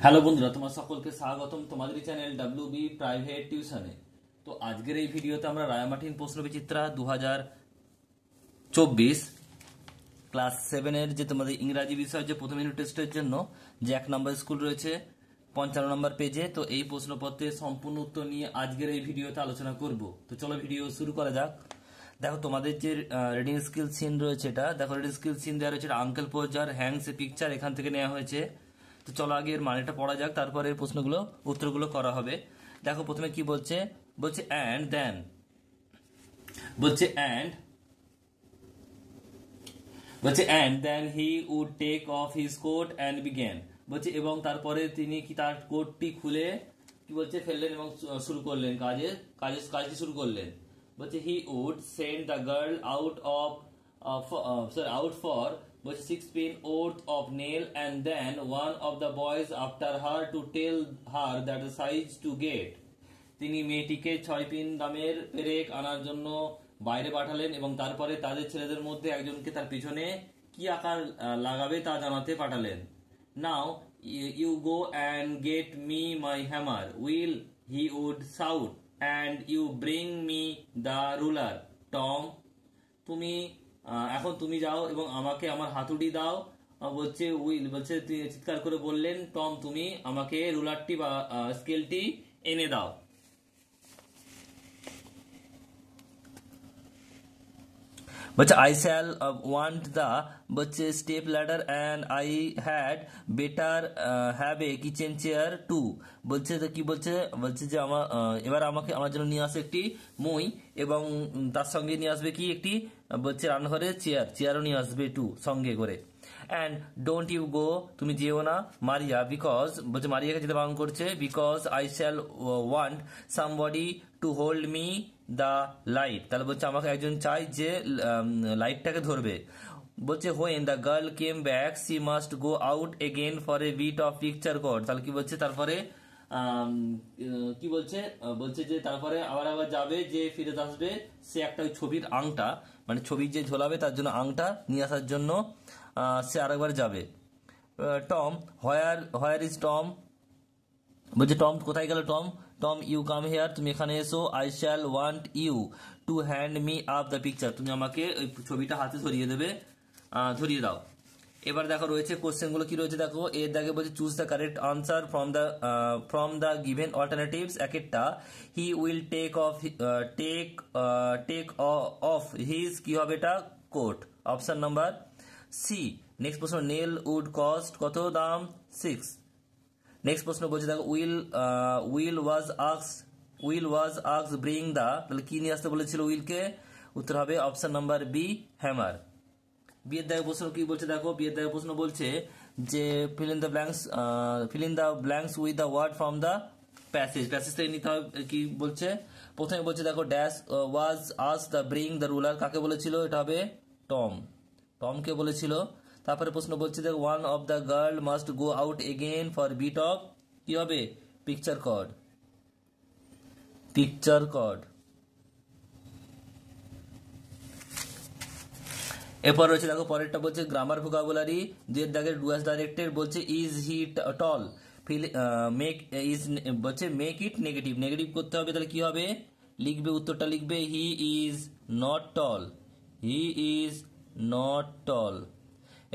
Hello বন্ধুরা, তোমার সকলকে স্বাগতম তোমাদের চ্যানেল ডাব্লিউবি প্রাইভেট টিউশনে। তো আজকের এই ভিডিওতে আমরা রায়ামার্টিন প্রশ্নবিচিত্রা 2024 ক্লাস 7-এর যে তোমাদের ইংরাজি বিষয়ের যে প্রথম ইউনিট টেস্টের জন্য যে 1 নম্বর স্কুল রয়েছে 55 নম্বর পেজে, তো এই প্রশ্নপত্রের সম্পূর্ণ উত্তর নিয়ে আজকের এই ভিডিওতে আলোচনা করব। তো চলো ভিডিও শুরু করা যাক। দেখো তোমাদের যে রিডিং স্কিল সিন রয়েছে, এটা দেখো রিডিং স্কিল সিন দেওয়া রয়েছে uncle Podger Hanks a picture, এখান থেকে নেওয়া হয়েছে। তো চলো আগে এর মানেটা পড়া যাক, তারপরে এর প্রশ্নগুলো উত্তরগুলো করা হবে। দেখো প্রথমে কি বলছে, বলছে অ্যান্ড দেন, বলছে and then he would take off his coat and began, বলছে এবং তারপরে তিনি কি তার কোটটি খুলে কি বলছে ফেললেন এবং শুরু করলেন কাজটি শুরু করলেন। বলছে he would send the girl out for বলছে 6 pin worth of nail and then one of the boys after her to tell her that the size to get. তিনি মেয়েটিকে 6 পিন দামের পেরেক আনার জন্য বাইরে পাঠালেন এবং তারপরে তাদের ছেলেদের মধ্যে একজনকে তার পিছনে কি আকার লাগাবে তা জানাতে পাঠালেন। Now you go and get me my hammer will he would shout and you bring me the ruler Tom. এখন তুমি যাও এবং আমাকে আমার হাতুড়ি দাও, বলছে উইল, বলছে চিৎকার করে বললেন টম, তুমি আমাকে রুলারটি বা স্কেলটি এনে দাও। বলছে আই শ্যাল ওয়ান্ট দ্য বলছে step ladder and I had better have a kitchen chair too. বলছে তো কি বলছে, বলছে যে এবার আমাকে আমার জন্য নিয়ে আসে একটি মই এবং তার সঙ্গে নিয়ে আসবে কি একটি বলছে রান্নাঘরের চেয়ারও নিয়ে আসবে টু সঙ্গে করে। অ্যান্ড ডোন্ট ইউ গো, তুমি যেও না মারিয়া, বিকজ বলছে মারিয়াকে যেতে বারণ করছে, because I shall want somebody to hold me the light, তাহলে বলছে আমাকে একজন চাই যে লাইটটাকে ধরবে। বলছে when the girl came back she must go out again for a bit of picture cord, তাহলে কি বলছে তারপরে কি বলছে, বলছে যে তারপরে আবার যাবে, যে ফিরে আসবে সে একটা ছবির আংটা, মানে ছবি যে ঝোলাবে তার জন্য আংটা নিয়ে আসার জন্য সে আরেকবার যাবে। টম হোয়ার ইজ টম, বলছে টম কোথায় গেল Tom, Tom you come here, তুমি এখানে এসো, I shall want you to hand me up the picture, তুমি আমাকে ওই ছবিটা হাতে ধরিয়ে দাও। এবার দেখো রয়েছে কোশ্চেনগুলো কি রয়েছে, দেখো এর দাগে বলছে choose the correct answer from the given alternatives. একটা he will take off his, কি হবে এটা coat, option number C. Next প্রশ্ন নেল উড কস্ট, কত দাম 6। নেক্সট প্রশ্ন বলছে দেখো উইল ওয়াজ আক্স ব্রিং দা, তাহলে কি নিয়ে আসতে বলেছিল উইলকে, উত্তর হবে অপশন নাম্বার বি হ্যামার। বিয়ের দাগে প্রশ্ন কি বলছে, দেখো বিয়ের দাগে প্রশ্ন বলছে যে fill in the blanks with the word from the passage থেকে নিতে হবে। কি বলছে, প্রথমে বলছে দেখো dash was us the bring the ruler, কাকে বলেছিল, এটা হবে টমকে বলেছিল। তারপরে প্রশ্ন বলছে যে one of the girl must go out again for bit of, কি হবে পিকচার কড। এরপর রয়েছে দেখো পরেরটা বলছে গ্রামার ভোকাবুলারি, দুয়ের দাগের ডু অ্যাজ ডাইরেক্টেড, বলছে ইজ হি টল, বলছে মেক ইট নেগেটিভ করতে হবে, তাহলে কি হবে লিখবে, উত্তরটা লিখবে হি ইজ নট টল।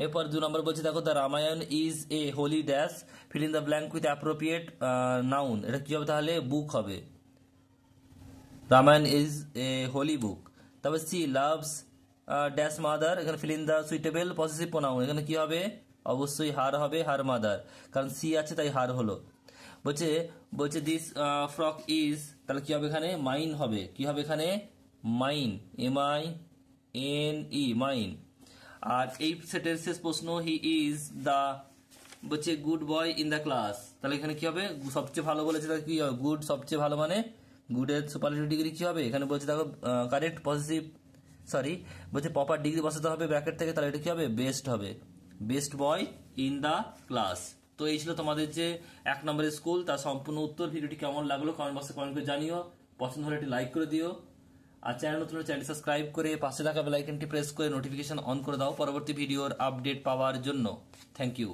এরপর 2 নম্বর বলছে দেখো the Ramayana is a holy dash, fill in the blank with appropriate noun, এটা কি হবে তাহলে বুক হবে, Ramayana is a holy book. তারপর সি লাভস ড্যাশ মাদার, এখানে fill in the suitable possessive pronoun, এখানে কি হবে অবশ্যই হার হবে, হার মাদার, কারণ সি আছে তাই হার হলো। বলছে দিস ফ্রক ইজ, তাহলে কি হবে এখানে মাইন হবে, কি হবে এখানে মাইন, MINE মাইন। আর এই সেটের শেষ প্রশ্ন হি ইজ দ্য বলছে good boy in the class, তাহলে এখানে কি হবে সবচেয়ে ভালো বলেছে, তাহলে কি হবে গুড সবচেয়ে ভালো, মানে গুডের সুপারলেটিভ ডিগ্রি কি হবে, এখানে বলছে দেখো কারেক্ট পজিটিভ বলছে প্রপার ডিগ্রি বসাতে হবে ব্র্যাকেট থেকে, তাহলে এটা কি হবে বেস্ট হবে, best boy in the class. তো এই ছিল তোমাদের যে 1 নম্বরের স্কুল, তার সম্পূর্ণ উত্তর। ভিডিওটি কেমন লাগলো কমেন্ট বক্সে কমেন্ট করে জানিও, পছন্দ হলে একটি লাইক করে দিও, আর চ্যানেলটি সাবস্ক্রাইব করে পাশে থাকা বেল আইকনটি প্রেস করে নোটিফিকেশন অন করে দাও পরবর্তী ভিডিওর আপডেট পাওয়ার জন্য। Thank you.